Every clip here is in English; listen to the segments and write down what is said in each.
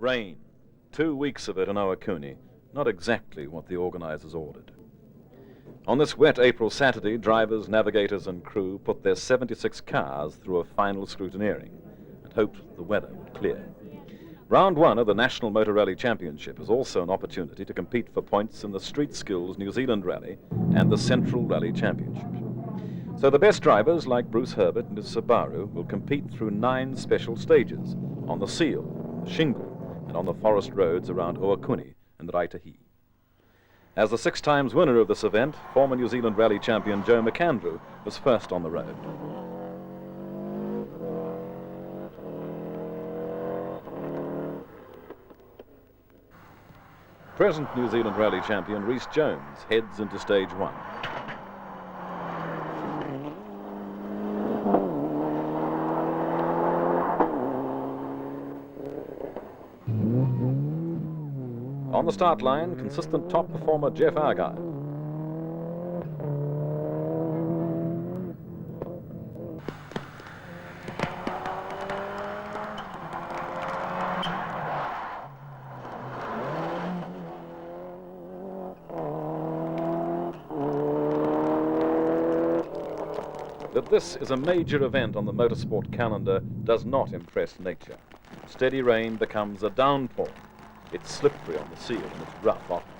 Rain. 2 weeks of it in Ohakune. Not exactly what the organizers ordered. On this wet April Saturday, drivers, navigators, and crew put their 76 cars through a final scrutineering and hoped the weather would clear. Round 1 of the National Motor Rally Championship is also an opportunity to compete for points in the Street Skills New Zealand Rally and the Central Rally Championship. So the best drivers, like Bruce Herbert and his Subaru, will compete through 9 special stages on the Seal, the Shingle, and on the forest roads around Ohakune and Raitahi. As the 6 times winner of this event, former New Zealand Rally champion Joe McAndrew was first on the road. Present New Zealand Rally champion Rhys Jones heads into stage 1. On the start line, consistent top performer Jeff Argyle. That this is a major event on the motorsport calendar does not impress nature. Steady rain becomes a downpour. It's slippery on the seal and it's rough often.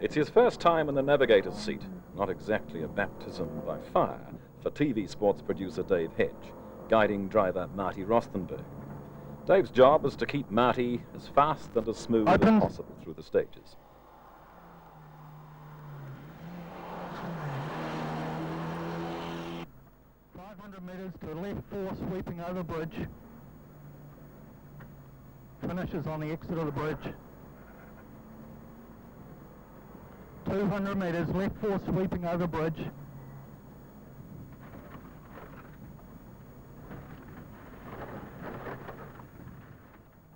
It's his first time in the navigator's seat, not exactly a baptism by fire for TV sports producer Dave Hedge, guiding driver Marty Rostenberg. Dave's job is to keep Marty as fast and as smooth as possible through the stages. Meters to left 4, sweeping over bridge. Finishes on the exit of the bridge. 200 meters, left 4, sweeping over bridge.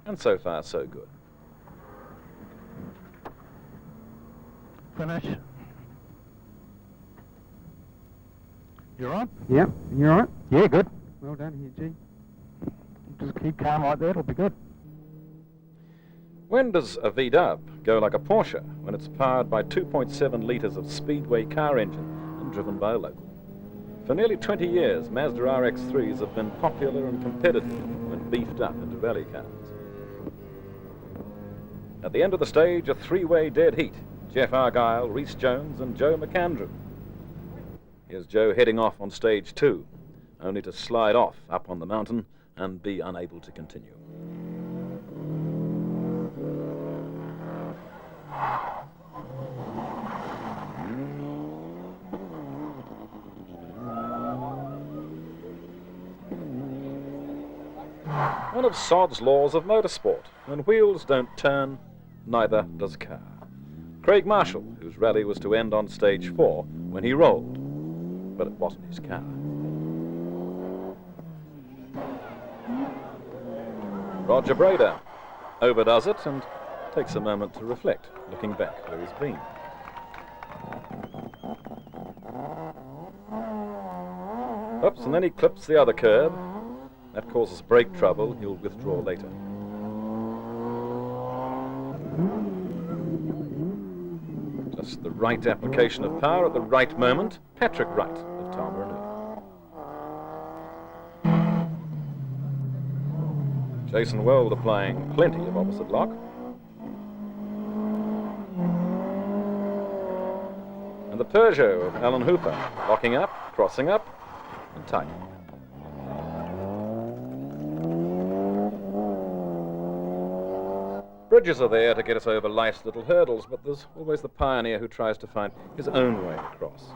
And so far, so good. Finish. You're on? Yep, you all right? Yeah, good. Well done here, G. Just keep calm like that, it'll be good. When does a V-dub go like a Porsche when it's powered by 2.7 litres of Speedway car engine and driven by a local? For nearly 20 years, Mazda RX-3s have been popular and competitive when beefed up into rally cars. At the end of the stage, a 3-way dead heat. Jeff Argyle, Rhys Jones, and Joe McAndrew. Here's Joe heading off on stage 2, only to slide off up on the mountain and be unable to continue. One of Sod's laws of motorsport. When wheels don't turn, neither does a car. Craig Marshall, whose rally was to end on stage 4 when he rolled, but it wasn't his car. Roger Brader overdoes it and takes a moment to reflect, looking back where he's been. Oops, and then he clips the other curb. That causes brake trouble. He'll withdraw later. Just the right application of power at the right moment. Patrick Wright of Tamarinu. Jason Weld applying plenty of opposite lock. And the Peugeot of Alan Hooper, locking up, crossing up, and tightening. Bridges are there to get us over life's little hurdles, but there's always the pioneer who tries to find his own way across.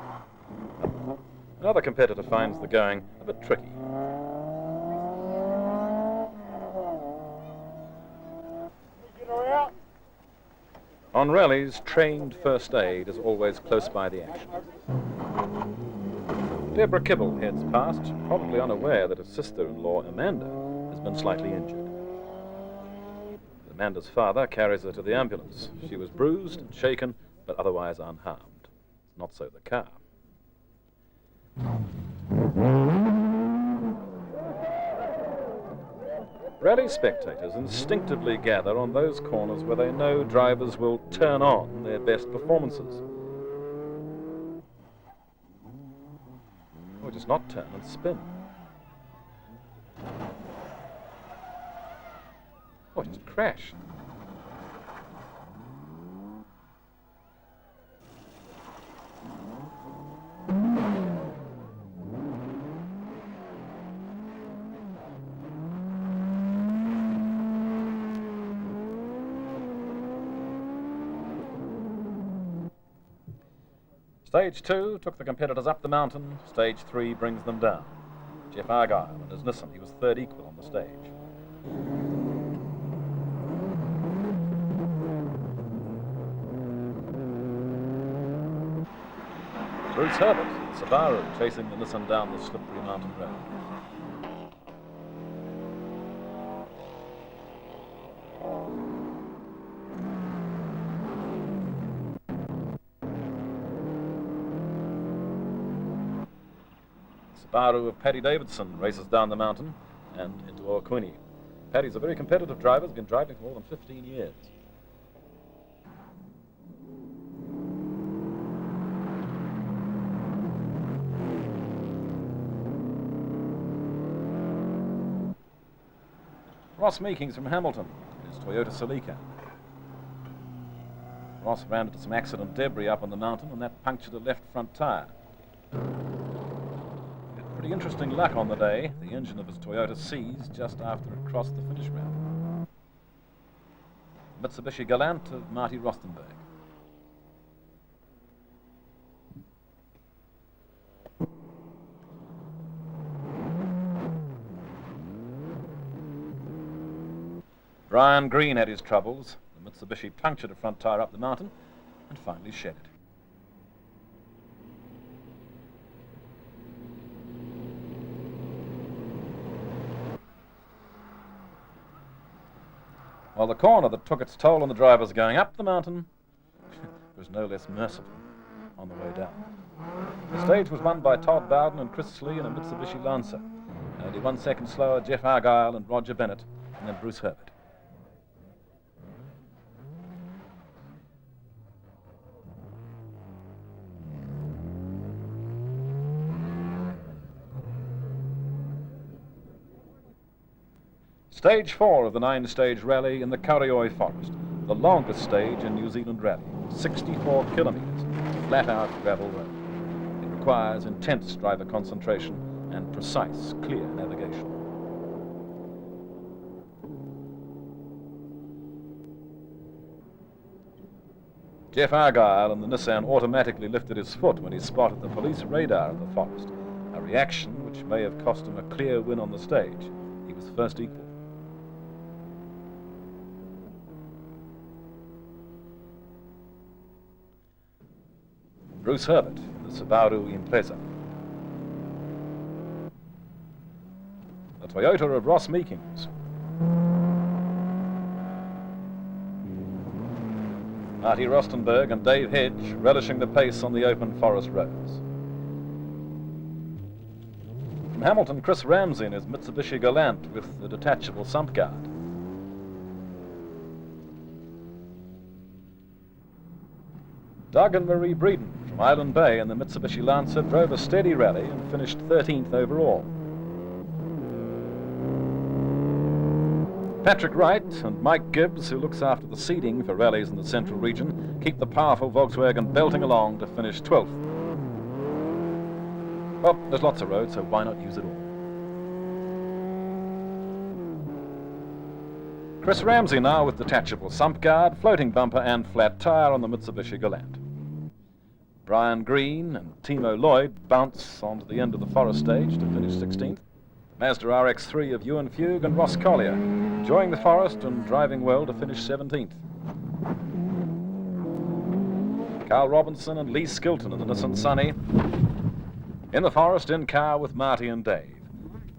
Another competitor finds the going a bit tricky. On rallies, trained first aid is always close by the action. Deborah Kibble heads past, probably unaware that her sister-in-law, Amanda, has been slightly injured. Amanda's father carries her to the ambulance. She was bruised and shaken, but otherwise unharmed. Not so the car. Rally spectators instinctively gather on those corners where they know drivers will turn on their best performances. Or just not turn and spin. Or just crash. Stage 2 took the competitors up the mountain. Stage 3 brings them down. Jeff Argyle and his Nissan, he was third equal on the stage. Bruce Herbert, Subaru, chasing the Nissan down the slippery mountain road. Subaru of Paddy Davidson races down the mountain and into Ohakune. Paddy's a very competitive driver, has been driving for more than 15 years. Ross Meekings from Hamilton, his Toyota Celica. Ross ran into some accident debris up on the mountain and that punctured a left front tyre. Pretty interesting luck on the day. The engine of his Toyota seized just after it crossed the finish round. Mitsubishi Galant of Marty Rostenberg. Brian Green had his troubles. The Mitsubishi punctured a front tyre up the mountain and finally shed it. While the corner that took its toll on the drivers going up the mountain was no less merciful on the way down. The stage was won by Todd Bowden and Chris Slee in a Mitsubishi Lancer. Only 1 second slower, Jeff Argyle and Roger Bennett, and then Bruce Herbert. Stage 4 of the 9-stage rally in the Kaurioi Forest, the longest stage in New Zealand rally, 64 kilometres, flat-out gravel road. It requires intense driver concentration and precise, clear navigation. Jeff Argyle and the Nissan automatically lifted his foot when he spotted the police radar in the forest, a reaction which may have cost him a clear win on the stage. He was first equal. Bruce Herbert in the Subaru Impreza. The Toyota of Ross Meekings. Marty Rostenberg and Dave Hedge relishing the pace on the open forest roads. From Hamilton, Chris Ramsey in his Mitsubishi Galant with the detachable sump guard. Doug and Marie Breeden from Island Bay in the Mitsubishi Lancer drove a steady rally and finished 13th overall. Patrick Wright and Mike Gibbs, who looks after the seeding for rallies in the central region, keep the powerful Volkswagen belting along to finish 12th. Well, there's lots of roads, so why not use it all? Chris Ramsey now with detachable sump guard, floating bumper and flat tyre on the Mitsubishi Galant. Brian Green and Timo Lloyd bounce onto the end of the forest stage to finish 16th. Mazda RX-3 of Ewan Fugue and Ross Collier, enjoying the forest and driving well to finish 17th. Carl Robinson and Lee Skilton in the Nissan Sunny, in the forest in car with Marty and Dave,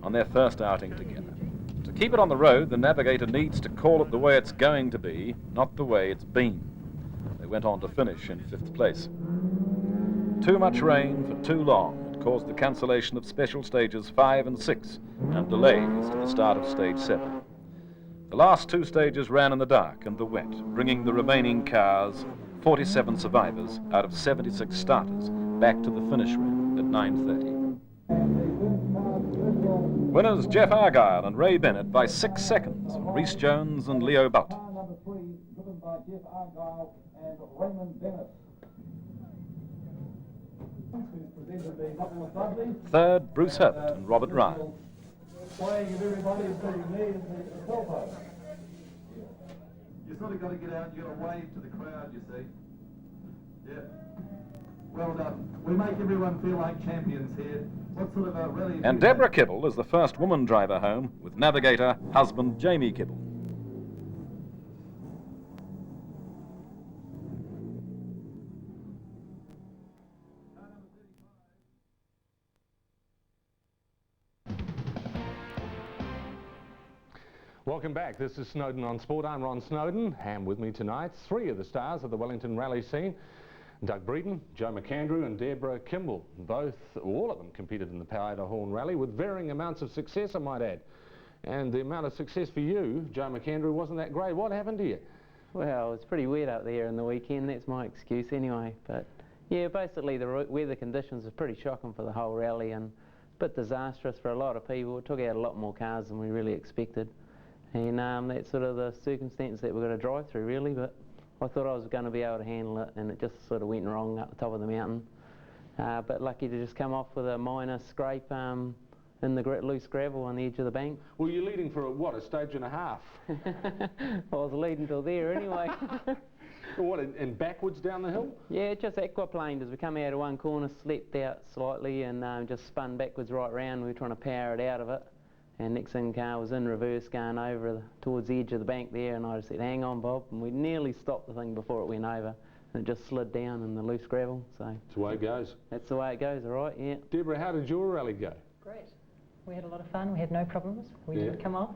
on their first outing together. To keep it on the road, the navigator needs to call it the way it's going to be, not the way it's been. They They went on to finish in 5th place. Too much rain for too long had caused the cancellation of special stages 5 and 6 and delays to the start of stage 7. The last 2 stages ran in the dark and the wet, bringing the remaining cars, 47 survivors out of 76 starters, back to the finish ring at 9:30. Winners Jeff Argyle and Ray Bennett by 6 seconds from Rhys Jones and Leo Butt. Number 3, driven by Jeff Argyle and Raymond Bennett. Third, Bruce Herbert and Robert Ryan. Playing if everybody is being me and the telpo. You sort of got to get out, you got to wave to the crowd, you see. Yeah. Well done. We make everyone feel like champions here. What sort of a rally? And Deborah Kibble is the first woman driver home with navigator husband Jamie Kibble. Welcome back. This is Snowden on Sport. I'm Ron Snowden, and with me tonight, 3 of the stars of the Wellington Rally scene. Doug Breeden, Joe McAndrew and Deborah Kimball. All of them competed in the Powder-Horn Rally with varying amounts of success, I might add. And the amount of success for you, Joe McAndrew, wasn't that great. What happened to you? Well, it's pretty wet up there in the weekend. That's my excuse anyway. But yeah, basically the weather conditions were pretty shocking for the whole rally and a bit disastrous for a lot of people. It took out a lot more cars than we really expected. And that's sort of the circumstance that we're going to drive through, really. But I thought I was going to be able to handle it, and it just sort of went wrong up the top of the mountain. But lucky to just come off with a minor scrape in the loose gravel on the edge of the bank. Well, you're leading for, a stage and a half? I was leading till there anyway. What, and backwards down the hill? Yeah, it just aquaplaned as we come out of one corner, slipped out slightly and just spun backwards right round. We were trying to power it out of it. And next thing car was in reverse going over towards the edge of the bank there, and I just said, hang on Bob, and we nearly stopped the thing before it went over, and it just slid down in the loose gravel. So that's the way it goes. That's the way it goes, all right, yeah. Deborah, how did your rally go? Great. We had a lot of fun. We had no problems. We didn't come off.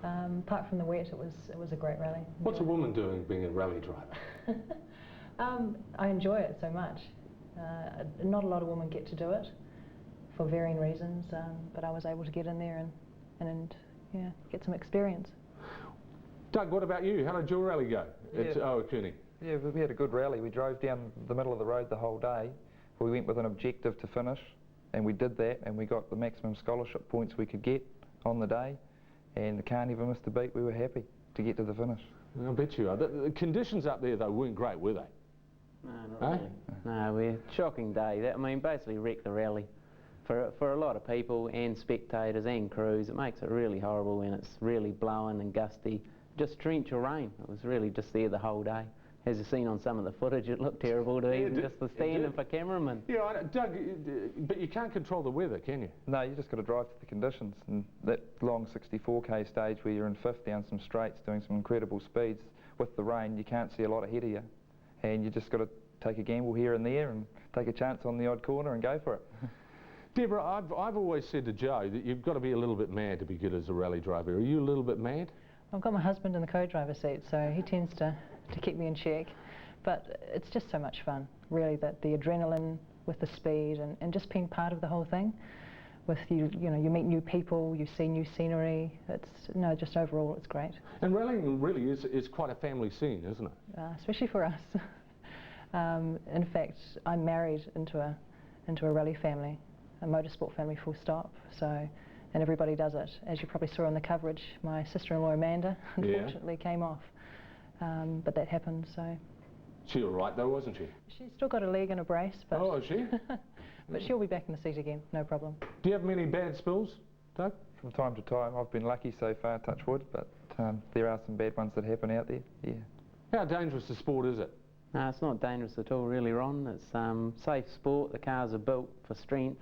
Apart from the wet, it was a great rally. What's a woman doing being a rally driver? I enjoy it so much. Not a lot of women get to do it for varying reasons, but I was able to get in there and yeah, get some experience. Doug, what about you? How did your rally go at Ohakune? Yeah, we had a good rally. We drove down the middle of the road the whole day. We went with an objective to finish, and we did that, and we got the maximum scholarship points we could get on the day, and the car never missed a beat. We were happy to get to the finish. I bet you are. The conditions up there, though, weren't great, were they? No, not really. No, we had a shocking day. That, I mean, basically wrecked the rally. For a lot of people and spectators and crews, it makes it really horrible when it's really blowing and gusty. Just torrential rain. It was really just there the whole day. As you've seen on some of the footage, it looked terrible to even just the standing for cameramen. Yeah, I know. Doug, but you can't control the weather, can you? No, you just got to drive to the conditions. And that long 64k stage where you're in 5th down some straights doing some incredible speeds, with the rain, you can't see a lot ahead of you. And you just got to take a gamble here and there and take a chance on the odd corner and go for it. Deborah, I've always said to Joe that you've got to be a little bit mad to be good as a rally driver. Are you a little bit mad? I've got my husband in the co-driver seat, so he tends to keep me in check. But it's just so much fun, really, that the adrenaline with the speed and just being part of the whole thing. With you know, you meet new people, you see new scenery. Just overall, it's great. And rallying really is quite a family scene, isn't it? Especially for us. In fact, I'm married into a rally family. A motorsport family, full stop. So, and everybody does it. As you probably saw on the coverage, my sister-in-law Amanda unfortunately came off, but that happened. So. She all right though, wasn't she? She's still got a leg in a brace, but. Oh, is she? But she'll be back in the seat again, no problem. Do you have many bad spills, Doug? From time to time. I've been lucky so far, touch wood, but there are some bad ones that happen out there. Yeah. How dangerous a sport is it? No, it's not dangerous at all, really, Ron. It's safe sport. The cars are built for strength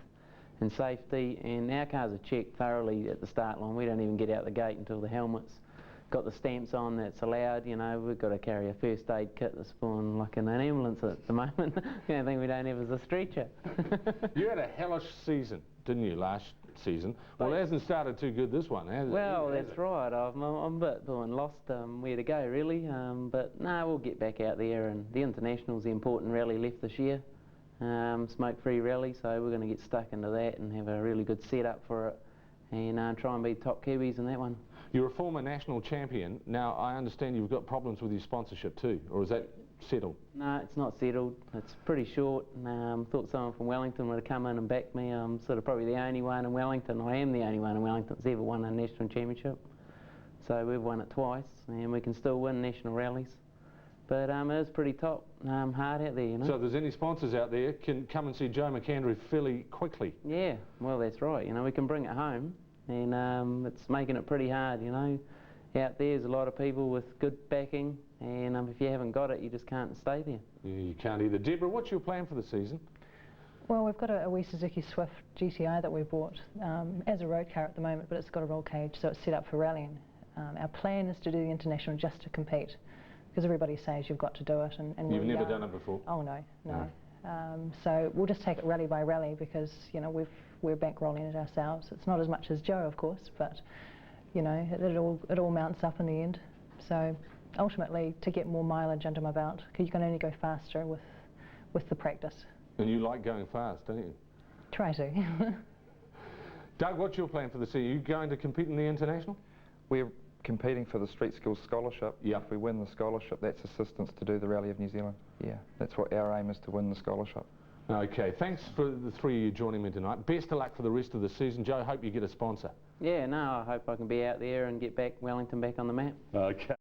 and safety, and our cars are checked thoroughly at the start line. We don't even get out the gate until the helmet's got the stamps on that's allowed. You know, we've got to carry a first aid kit that's spawned like in an ambulance at the moment. The only thing we don't have is a stretcher. You had a hellish season. didn't you, last season? Well, it hasn't started too good this one, has it? Well, that's right. I'm a bit lost where to go, really. But no, we'll get back out there, and the International's the important rally left this year. Smoke-free rally, so we're going to get stuck into that and have a really good setup for it, and try and beat top Kiwis in that one. You're a former national champion. Now, I understand you've got problems with your sponsorship too, or is that settled? No, it's not settled. It's pretty short. Thought someone from Wellington would have come in and backed me. I'm sort of probably the only one in Wellington. I am the only one in Wellington that's ever won a national championship. So we've won it twice, and we can still win national rallies. But it is pretty hard out there, you know. So if there's any sponsors out there, can come and see Joe McAndrew fairly quickly. Yeah, well, that's right. You know, we can bring it home, and it's making it pretty hard, you know. Out there's a lot of people with good backing, and if you haven't got it, you just can't stay there. Yeah, you can't either. Deborah, what's your plan for the season? Well, we've got a wee Suzuki Swift GTI that we bought as a road car at the moment, but it's got a roll cage, so it's set up for rallying. Our plan is to do the International just to compete, because everybody says you've got to do it. And You've never done it before? Oh, no. So we'll just take it rally by rally, because, you know, we're bankrolling it ourselves. It's not as much as Joe, of course, but, you know, it all mounts up in the end. So ultimately, to get more mileage under my belt, because you can only go faster with the practice. And you like going fast, don't you? Try to. Doug, what's your plan for the season? Are you going to compete in the International? We're competing for the Street Skills Scholarship. Yep. If we win the scholarship, that's assistance to do the Rally of New Zealand. Yeah, that's what our aim is, to win the scholarship. Okay, thanks for the three of you joining me tonight. Best of luck for the rest of the season. Joe, hope you get a sponsor. Yeah, no, I hope I can be out there and get Wellington back on the map. Okay.